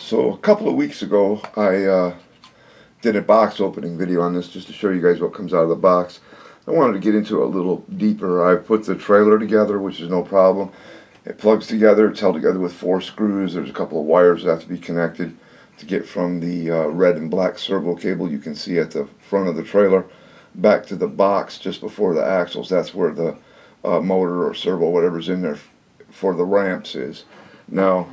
So a couple of weeks ago, I did a box opening video on this just to show you guys what comes out of the box. I wanted to get into it a little deeper. I put the trailer together, which is no problem. It plugs together. It's held together with 4 screws. There's a couple of wires that have to be connected to get from the red and black servo cable you can see at the front of the trailer back to the box just before the axles. That's where the motor or servo, whatever's in there for the ramps is. Now,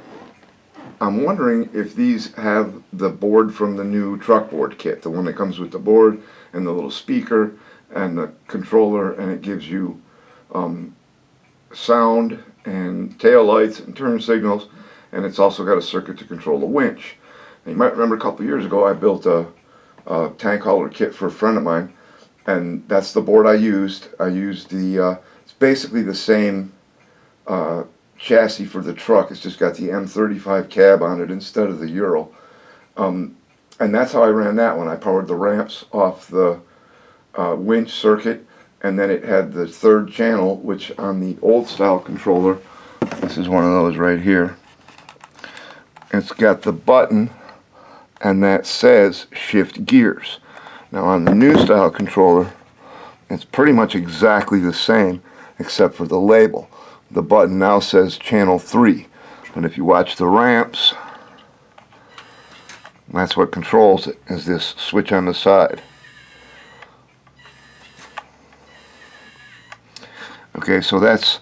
I'm wondering if these have the board from the new truck board kit, the one that comes with the board and the little speaker and the controller, and it gives you sound and tail lights and turn signals, and it's also got a circuit to control the winch. And you might remember a couple years ago I built a tank hauler kit for a friend of mine, and that's the board I used. I used the it's basically the same chassis for the truck. It's just got the M35 cab on it instead of the Euro, and that's how I ran that one. I powered the ramps off the winch circuit, and then it had the 3rd channel, which on the old style controller, this is one of those right here, it's got the button and that says shift gears. Now on the new style controller, it's pretty much exactly the same except for the label. The button now says channel 3, but if you watch the ramps, that's what controls it, is this switch on the side. Okay, so that's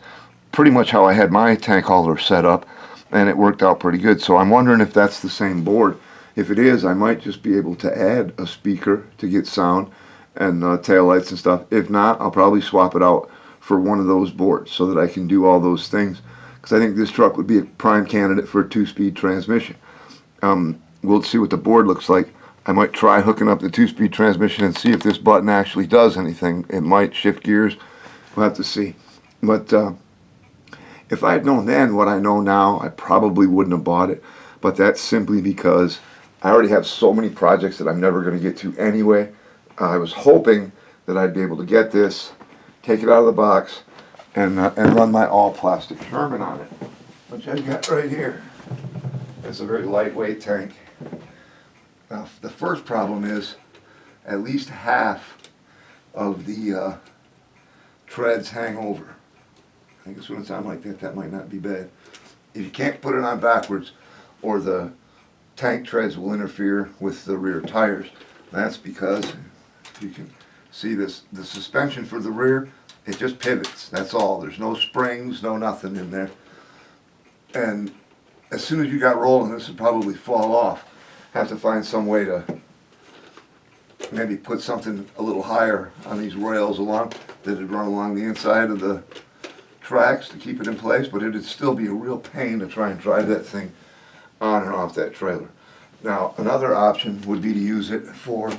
pretty much how I had my tank hauler set up, and it worked out pretty good. So I'm wondering if that's the same board. If it is, I might just be able to add a speaker to get sound and taillights and stuff. If not, I'll probably swap it out for one of those boards so that I can do all those things, because I think this truck would be a prime candidate for a 2-speed transmission. We'll see what the board looks like. I might try hooking up the 2-speed transmission and see if this button actually does anything. It might shift gears. We'll have to see. But if I had known then what I know now, I probably wouldn't have bought it. But that's simply because I already have so many projects that I'm never going to get to anyway. I was hoping that I'd be able to get this, take it out of the box, and run my all-plastic Sherman on it, which I've got right here. It's a very lightweight tank. Now, the first problem is at least half of the treads hang over. I guess when it's on like that, that might not be bad. If you can't put it on backwards, or the tank treads will interfere with the rear tires. That's because, if you can see this, the suspension for the rear, it just pivots. That's all. There's no springs, no nothing in there. And as soon as you got rolling, this would probably fall off. Have to find some way to maybe put something a little higher on these rails along that would run along the inside of the tracks to keep it in place, but it'd still be a real pain to try and drive that thing on and off that trailer. Now, another option would be to use it for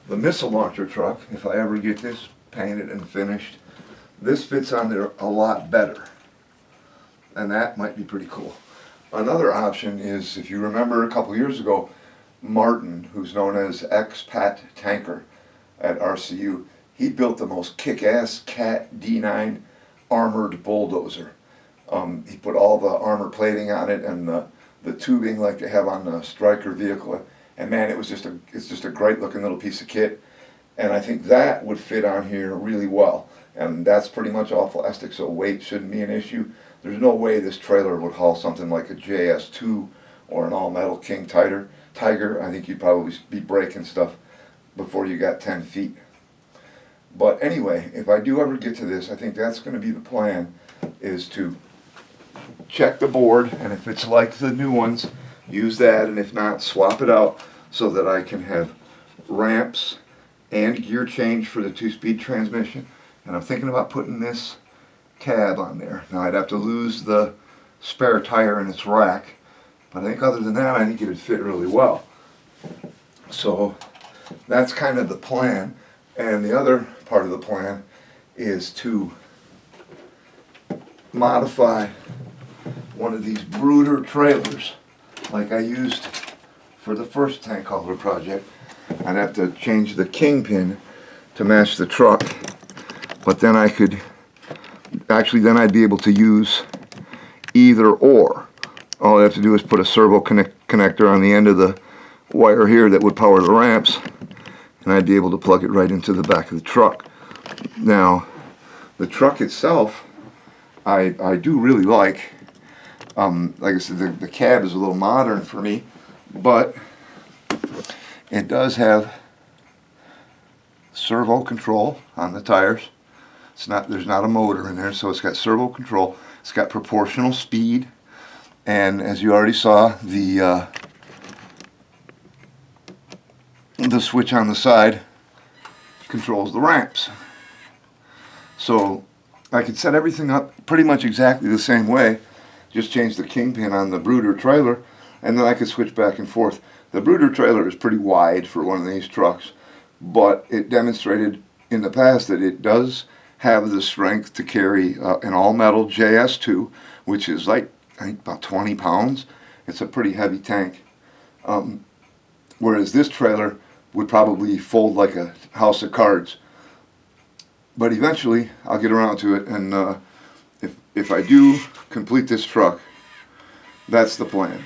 the missile launcher truck. If I ever get this painted and finished, this fits on there a lot better, and that might be pretty cool. Another option is, if you remember a couple years ago, Martin, who's known as Expat Tanker at RCU, he built the most kick-ass Cat D9 armored bulldozer. He put all the armor plating on it and the tubing like they have on the Striker vehicle, and man, it's just a great looking little piece of kit, and I think that would fit on here really well. And that's pretty much all plastic, so weight shouldn't be an issue. There's no way this trailer would haul something like a JS2 or an all-metal King Tiger. I think you'd probably be breaking stuff before you got 10 feet. But anyway, if I do ever get to this, I think that's going to be the plan, is to check the board, and if it's like the new ones, use that, and if not, swap it out so that I can have ramps and gear change for the 2-speed transmission. And I'm thinking about putting this cab on there. Now, I'd have to lose the spare tire in its rack, but I think other than that, I think it would fit really well. So that's kind of the plan. And the other part of the plan is to modify one of these brooder trailers like I used for the first tank hauler project. I'd have to change the kingpin to match the truck, but then I could actually, then I'd be able to use either or. all I have to do is put a servo connector on the end of the wire here that would power the ramps, and I'd be able to plug it right into the back of the truck. Now, the truck itself, I do really like. Like I said, the cab is a little modern for me, but it does have servo control on the tires. There's not a motor in there, so it's got servo control. It's got proportional speed, and as you already saw, the switch on the side controls the ramps. So I could set everything up pretty much exactly the same way, just change the kingpin on the brooder trailer, and then I could switch back and forth. The brooder trailer is pretty wide for one of these trucks, but it demonstrated in the past that it does have the strength to carry an all-metal JS2, which is like, I think, about 20 pounds. It's a pretty heavy tank. Whereas this trailer would probably fold like a house of cards. But eventually, I'll get around to it, and if I do complete this truck, that's the plan.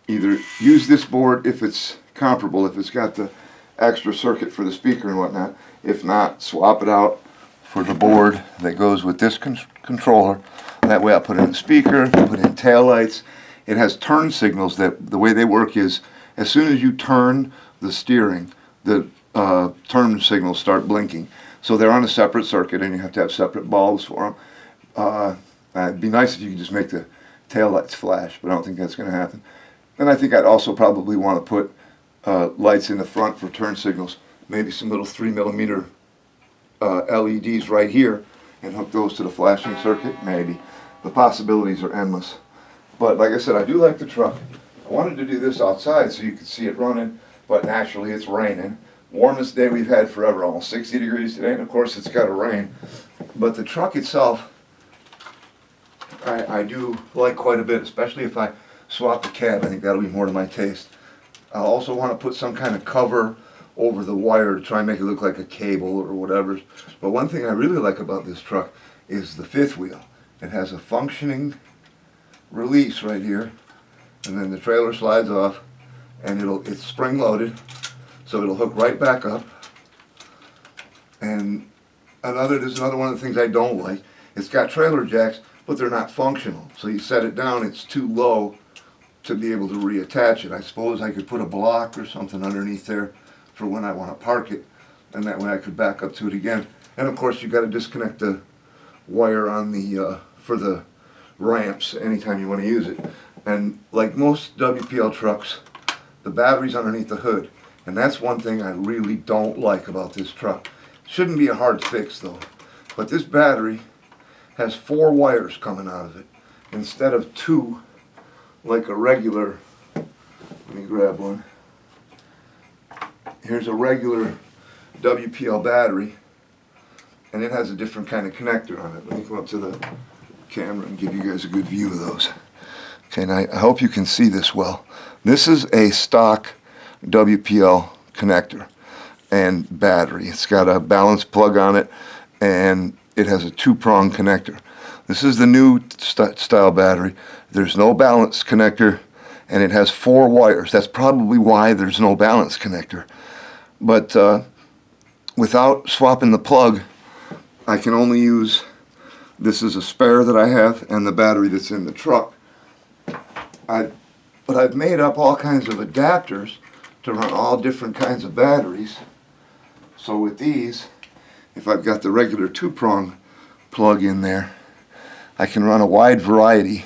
Either use this board if it's comparable, if it's got the extra circuit for the speaker and whatnot. If not, swap it out for the board that goes with this controller. That way I'll put in a speaker, put in taillights. It has turn signals that the way they work is as soon as you turn the steering, the turn signals start blinking. So they're on a separate circuit, and you have to have separate bulbs for them. It'd be nice if you could just make the taillights flash, but I don't think that's going to happen. And I think I'd also probably want to put lights in the front for turn signals, maybe some little 3mm LEDs right here, and hook those to the flashing circuit, maybe. The possibilities are endless. But like I said, I do like the truck. I wanted to do this outside so you could see it running, but naturally it's raining. Warmest day we've had forever, almost 60 degrees today, and of course it's got to rain. But the truck itself, I do like quite a bit, especially if I swap the cab. I think that'll be more to my taste. I'll also want to put some kind of cover over the wire to try and make it look like a cable or whatever. But one thing I really like about this truck is the fifth wheel. It has a functioning release right here, and then the trailer slides off, and it's spring loaded, so it'll hook right back up. And there's another one of the things I don't like. It's got trailer jacks, but they're not functional. So you set it down, it's too low to be able to reattach it. I suppose I could put a block or something underneath there for when I want to park it, and that way I could back up to it again. And of course you've got to disconnect the wire on the for the ramps anytime you want to use it. And like most WPL trucks, the battery's underneath the hood. And that's one thing I really don't like about this truck. Shouldn't be a hard fix though. But this battery has 4 wires coming out of it instead of 2 like a regular. Let me grab one. Here's a regular WPL battery, and it has a different kind of connector on it. Let me come up to the camera and give you guys a good view of those. Okay, and I hope you can see this well. This is a stock WPL connector and battery. It's got a balance plug on it, and it has a 2-prong connector. This is the new style battery. There's no balance connector, and it has 4 wires. That's probably why there's no balance connector. But without swapping the plug, I can only use, this is a spare that I have, and the battery that's in the truck. But I've made up all kinds of adapters to run all different kinds of batteries. So with these, if I've got the regular 2-prong plug in there, I can run a wide variety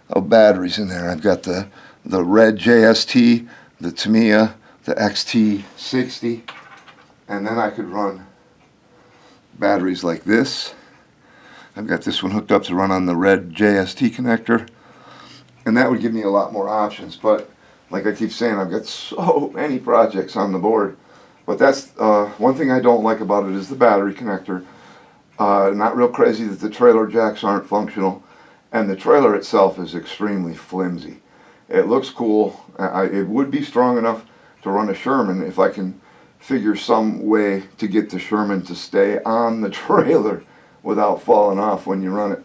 of batteries in there. I've got the red JST, the Tamiya, the XT60, and then I could run batteries like this. I've got this one hooked up to run on the red JST connector, and that would give me a lot more options. But like I keep saying, I've got so many projects on the board. But that's one thing I don't like about it is the battery connector. Not real crazy that the trailer jacks aren't functional, and the trailer itself is extremely flimsy. It looks cool. It would be strong enough to run a Sherman if I can figure some way to get the Sherman to stay on the trailer without falling off when you run it.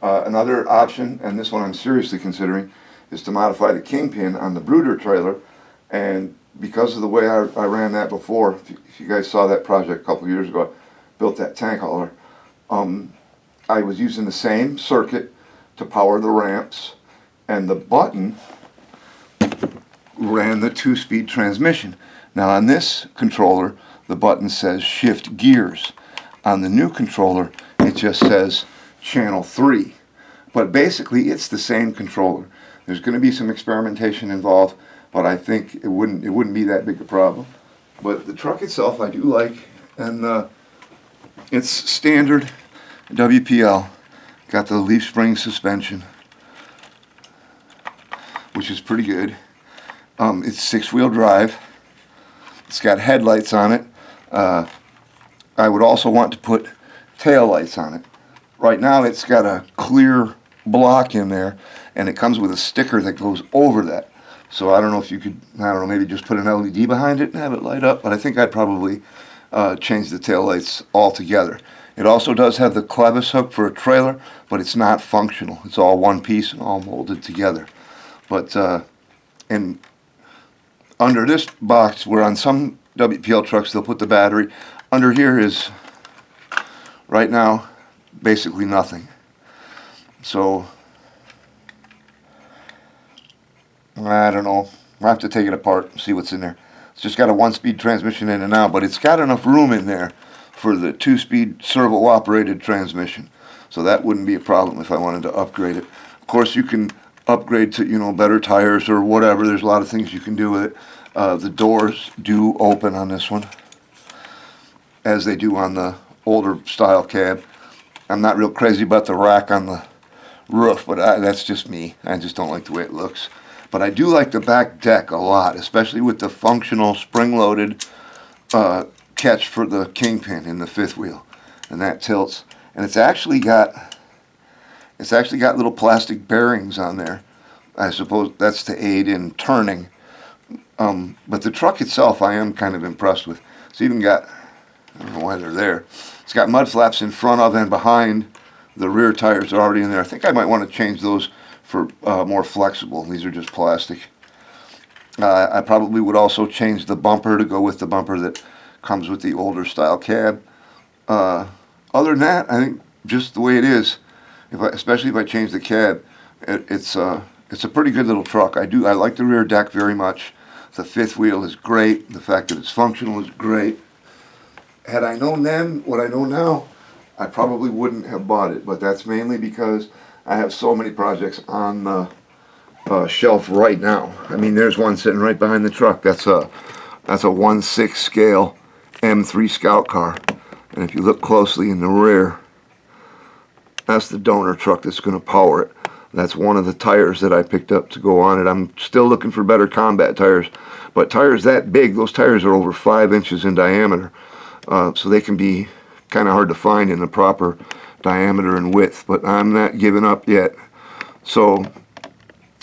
Another option, and this one I'm seriously considering, is to modify the kingpin on the brooder trailer, and because of the way I ran that before, if you guys saw that project a couple of years ago, I built that tank hauler, I was using the same circuit to power the ramps, and the button ran the 2-speed transmission. Now on this controller, the button says shift gears. On the new controller, it just says channel 3. But basically, it's the same controller. There's going to be some experimentation involved, but I think it wouldn't be that big a problem. But the truck itself, I do like, and it's standard WPL. Got the leaf spring suspension, which is pretty good. It's 6-wheel drive. It's got headlights on it. I would also want to put tail lights on it. Right now it's got a clear block in there, and it comes with a sticker that goes over that. So I don't know if you could, maybe just put an LED behind it and have it light up, but I think I'd probably change the tail lights altogether. It also does have the clevis hook for a trailer, but it's not functional. It's all one piece and all molded together. But and under this box, where on some WPL trucks they'll put the battery, under here is, right now, basically nothing. So, I don't know. I'll have to take it apart and see what's in there. It's just got a 1-speed transmission in and out, but it's got enough room in there for the 2-speed servo-operated transmission. So that wouldn't be a problem if I wanted to upgrade it. Of course, you can upgrade to, better tires or whatever. There's a lot of things you can do with it. The doors do open on this one, as they do on the older style cab. I'm not real crazy about the rack on the roof, but that's just me. I just don't like the way it looks. But I do like the back deck a lot, especially with the functional spring-loaded catch for the kingpin in the 5th wheel, and that tilts. And it's actually got little plastic bearings on there. I suppose that's to aid in turning. But the truck itself, I am kind of impressed with. It's even got, I don't know why they're there. It's got mud flaps in front of and behind. The rear tires are already in there. I think I might want to change those for more flexible. These are just plastic. I probably would also change the bumper to go with the bumper that comes with the older style cab. Other than that, I think just the way it is, especially if I change the cab, it's a pretty good little truck. I like the rear deck very much. The 5th wheel is great. The fact that it's functional is great. Had I known then what I know now, I probably wouldn't have bought it, but that's mainly because I have so many projects on the shelf right now. I mean, there's one sitting right behind the truck. That's a 1/6 scale M3 Scout car, and if you look closely in the rear, that's the donor truck that's going to power it. That's one of the tires that I picked up to go on it. I'm still looking for better combat tires, but tires that big, those tires are over 5 inches in diameter, so they can be kind of hard to find in the proper diameter and width, but I'm not giving up yet. So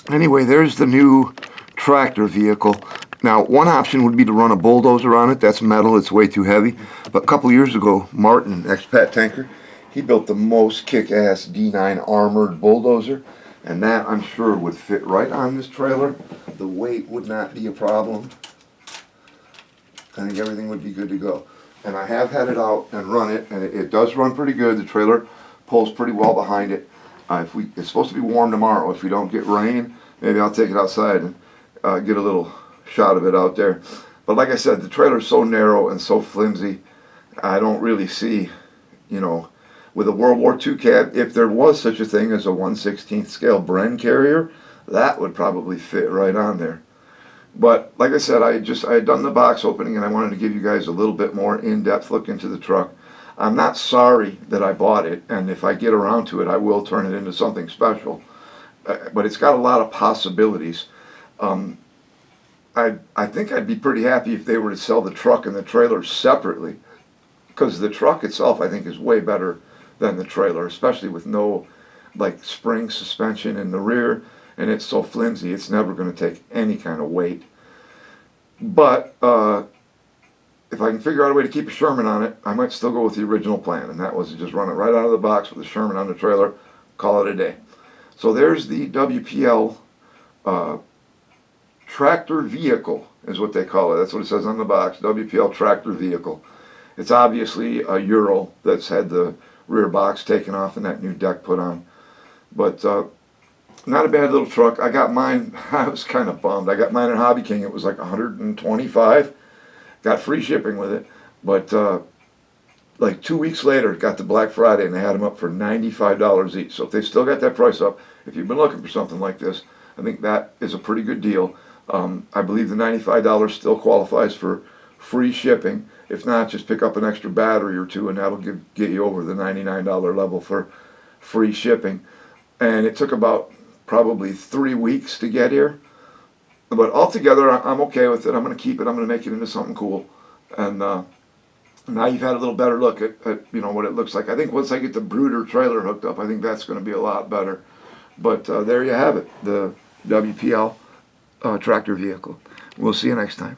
anyway, there's the new tractor vehicle. Now, one option would be to run a bulldozer on it. That's metal, it's way too heavy. But a couple years ago, Martin, expat tanker, he built the most kick-ass D9 armored bulldozer, and that, I'm sure, would fit right on this trailer. The weight would not be a problem. I think everything would be good to go. And I have had it out and run it, and it does run pretty good. The trailer pulls pretty well behind it. It's supposed to be warm tomorrow. If we don't get rain, maybe I'll take it outside and get a little shot of it out there. But like I said, the trailer's so narrow and so flimsy, I don't really see, with a World War II cab, if there was such a thing as a 1/16 scale Bren carrier, that would probably fit right on there. But like I said, I had done the box opening, and I wanted to give you guys a little bit more in-depth look into the truck. I'm not sorry that I bought it, and if I get around to it, I will turn it into something special. But it's got a lot of possibilities. I think I'd be pretty happy if they were to sell the truck and the trailer separately, because the truck itself, I think, is way better than the trailer, especially with no spring suspension in the rear, and it's so flimsy it's never going to take any kind of weight. But if I can figure out a way to keep a Sherman on it, I might still go with the original plan, and that was to just run it right out of the box with a Sherman on the trailer, call it a day. So there's the WPL uh, Tractor Vehicle is what they call it. That's what it says on the box, WPL Tractor Vehicle. It's obviously a Euro that's had the rear box taken off and that new deck put on. But not a bad little truck. I got mine, I was kind of bummed. I got mine at Hobby King. It was like $125. Got free shipping with it. But like 2 weeks later, got to Black Friday and they had them up for $95 each. So if they still got that price up, if you've been looking for something like this, I think that is a pretty good deal. I believe the $95 still qualifies for free shipping. If not, just pick up an extra battery or two and that'll get you over the $99 level for free shipping. And it took about probably 3 weeks to get here. But altogether, I'm okay with it. I'm going to keep it. I'm going to make it into something cool. And now you've had a little better look at what it looks like. I think once I get the brooder trailer hooked up, I think that's going to be a lot better. But there you have it, the WPL tractor vehicle. We'll see you next time.